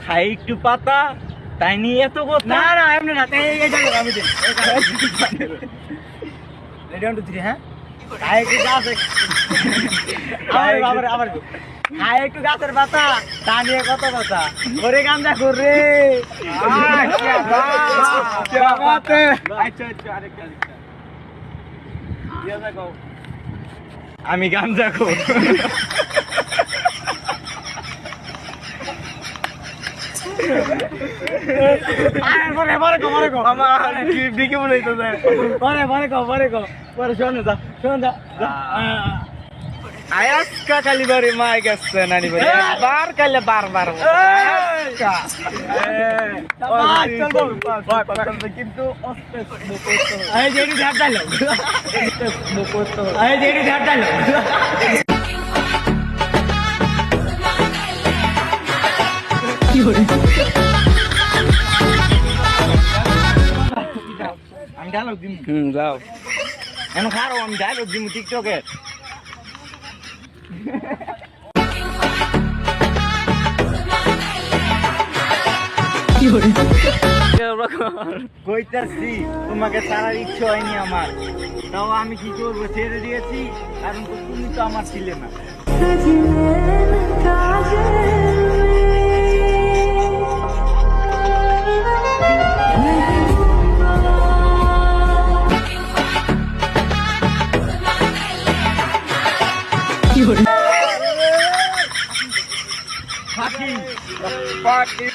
খাই একটু পাতা তাই নিয়ে এত কথা না না এমনি না আমি দিই হ্যাঁ খাই একটু গাছ আবার খাই একটু গাছের পাতা তা নিয়ে কত কথা ওরে গান্দা করে আমি গাঞ্জা খোর আয়াসকা কালিবারে মাই গেছে নানি বাড়ি বার কালে বারবার কিন্তু আমি ডায়লগ দিম যাও এখন খারো আমি ডায়লগ দিম টিকটকে কইতাছি তোমাকে ছাড়ার ইচ্ছে হয়নি আমার তাও আমি কি করবো ছেড়ে দিয়েছি কারণ তুমি তো আমার ছিলে না পাখি